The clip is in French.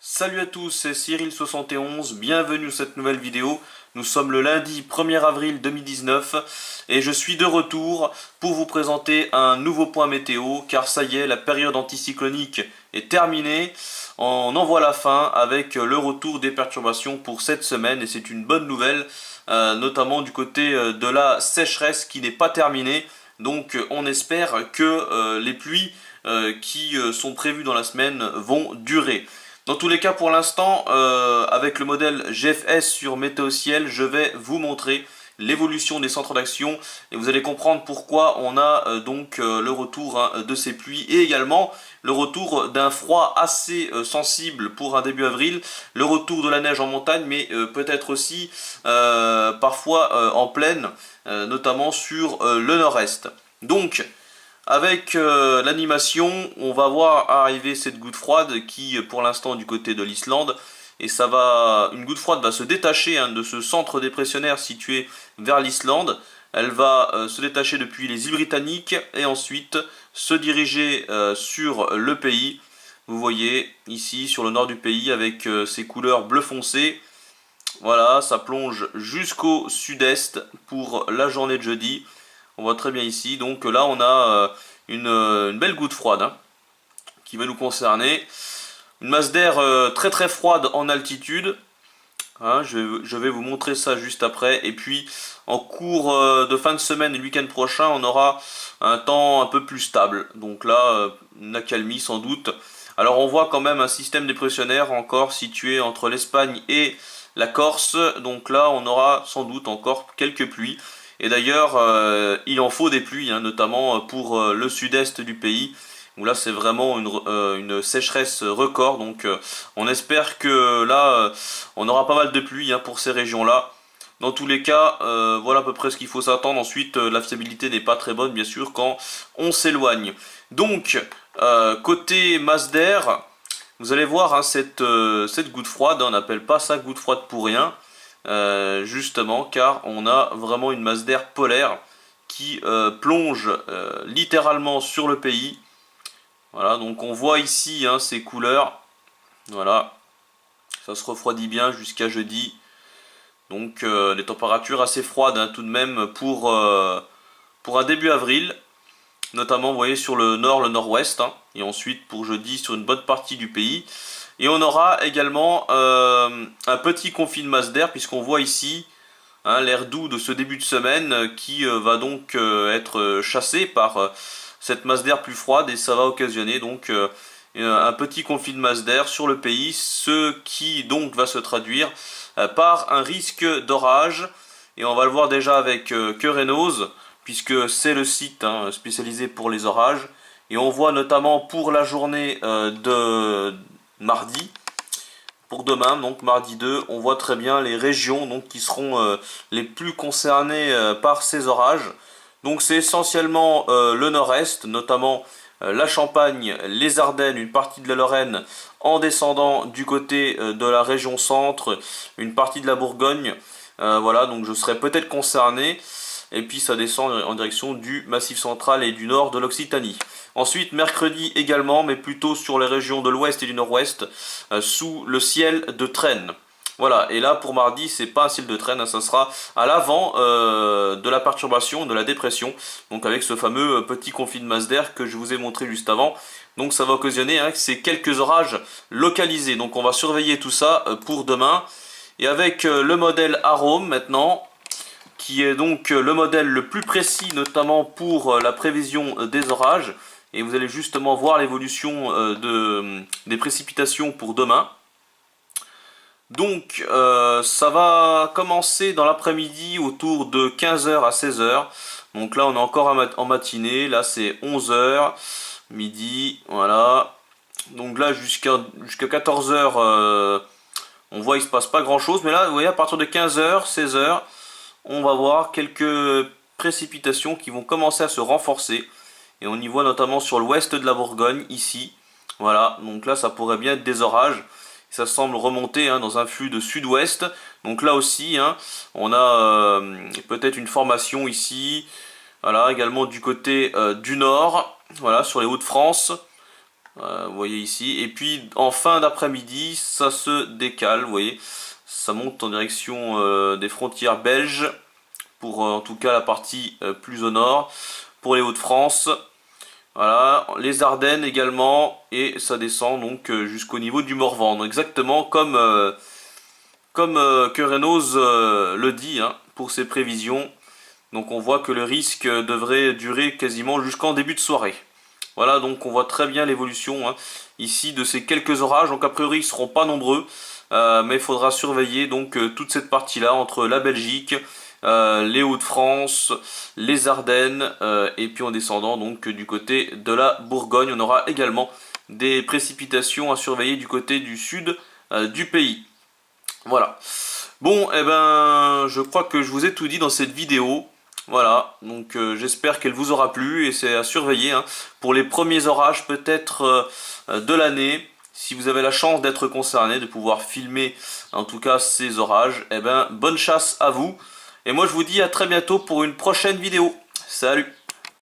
Salut à tous, c'est Cyril71, bienvenue dans cette nouvelle vidéo. Nous sommes le lundi 1er avril 2019 et je suis de retour pour vous présenter un nouveau point météo car ça y est, la période anticyclonique est terminée. On en voit la fin avec le retour des perturbations pour cette semaine et c'est une bonne nouvelle, notamment du côté de la sécheresse qui n'est pas terminée. Donc on espère que les pluies qui sont prévues dans la semaine vont durer. Dans tous les cas, pour l'instant, avec le modèle GFS sur Météo Ciel, je vais vous montrer l'évolution des centres d'action et vous allez comprendre pourquoi on a le retour de ces pluies et également le retour d'un froid assez sensible pour un début avril, le retour de la neige en montagne mais peut-être aussi parfois en plaine, notamment sur le nord-est. Donc, avec l'animation, on va voir arriver cette goutte froide qui, pour l'instant, du côté de l'Islande, et une goutte froide va se détacher de ce centre dépressionnaire situé vers l'Islande. Elle va se détacher depuis les îles Britanniques et ensuite se diriger sur le pays. Vous voyez ici sur le nord du pays avec ces couleurs bleu foncé. Voilà, ça plonge jusqu'au sud-est pour la journée de jeudi. On voit très bien ici, donc là on a une belle goutte froide qui va nous concerner. Une masse d'air très très froide en altitude. Je vais vous montrer ça juste après. Et puis en cours de fin de semaine et le week-end prochain, on aura un temps un peu plus stable. Donc là, une accalmie sans doute. Alors on voit quand même un système dépressionnaire encore situé entre l'Espagne et la Corse. Donc là, on aura sans doute encore quelques pluies. Et d'ailleurs, il en faut des pluies, notamment pour le sud-est du pays, où là c'est vraiment une sécheresse record. Donc on espère que là, on aura pas mal de pluie pour ces régions-là. Dans tous les cas, voilà à peu près ce qu'il faut s'attendre. Ensuite, la fiabilité n'est pas très bonne, bien sûr, quand on s'éloigne. Donc, côté masse d'air, vous allez voir cette goutte froide, on n'appelle pas ça goutte froide pour rien. Justement car on a vraiment une masse d'air polaire qui plonge littéralement sur le pays. Voilà, donc on voit ici ces couleurs. Voilà, ça se refroidit bien jusqu'à jeudi. Donc les températures assez froides tout de même pour un début avril. Notamment, vous voyez, sur le nord, le nord-ouest. Et ensuite, pour jeudi, sur une bonne partie du pays. Et on aura également un petit conflit de masse d'air, puisqu'on voit ici l'air doux de ce début de semaine qui va donc être chassé par cette masse d'air plus froide. Et ça va occasionner donc un petit conflit de masse d'air sur le pays, ce qui donc va se traduire par un risque d'orage. Et on va le voir déjà avec Querénose, puisque c'est le site spécialisé pour les orages. Et on voit notamment pour la journée de mardi, pour demain, donc mardi 2, on voit très bien les régions qui seront les plus concernées par ces orages. Donc c'est essentiellement le nord-est, notamment la Champagne, les Ardennes, une partie de la Lorraine, en descendant du côté de la région centre, une partie de la Bourgogne. Voilà, donc je serai peut-être concerné. Et puis ça descend en direction du Massif central et du nord de l'Occitanie. Ensuite, mercredi également, mais plutôt sur les régions de l'ouest et du nord-ouest, sous le ciel de traîne. Voilà, et là pour mardi, c'est pas un ciel de traîne, ça sera à l'avant de la perturbation, de la dépression, donc avec ce fameux petit conflit de masse d'air que je vous ai montré juste avant. Donc ça va occasionner ces quelques orages localisés. Donc on va surveiller tout ça pour demain. Et avec le modèle Arome maintenant, qui est donc le modèle le plus précis, notamment pour la prévision des orages. Et vous allez justement voir l'évolution des précipitations pour demain. Donc ça va commencer dans l'après-midi autour de 15h à 16h. Donc là on est encore en matinée, là c'est 11h, midi, voilà. Donc là jusqu'à 14h, on voit il se passe pas grand chose. Mais là vous voyez à partir de 15h, 16h, on va voir quelques précipitations qui vont commencer à se renforcer. Et on y voit notamment sur l'ouest de la Bourgogne, ici. Voilà, donc là ça pourrait bien être des orages. Ça semble remonter dans un flux de sud-ouest. Donc là aussi, on a peut-être une formation ici. Voilà, également du côté du nord. Voilà, sur les Hauts-de-France. Vous voyez ici. Et puis en fin d'après-midi, ça se décale, vous voyez. Ça monte en direction des frontières belges, pour en tout cas la partie plus au nord. Pour les Hauts-de-France, voilà, les Ardennes également, et ça descend donc jusqu'au niveau du Morvan. Donc exactement comme que Renault le dit hein, pour ses prévisions. Donc on voit que le risque devrait durer quasiment jusqu'en début de soirée. Voilà, donc on voit très bien l'évolution hein, ici de ces quelques orages. Donc a priori ils ne seront pas nombreux, mais il faudra surveiller donc toute cette partie-là entre la Belgique, les Hauts-de-France, les Ardennes, et puis en descendant donc du côté de la Bourgogne, on aura également des précipitations à surveiller du côté du sud du pays. Voilà. Bon, eh ben, je crois que je vous ai tout dit dans cette vidéo. Voilà, donc j'espère qu'elle vous aura plu et c'est à surveiller hein, pour les premiers orages peut-être de l'année. Si vous avez la chance d'être concerné, de pouvoir filmer en tout cas ces orages, eh ben bonne chasse à vous. Et moi je vous dis à très bientôt pour une prochaine vidéo. Salut!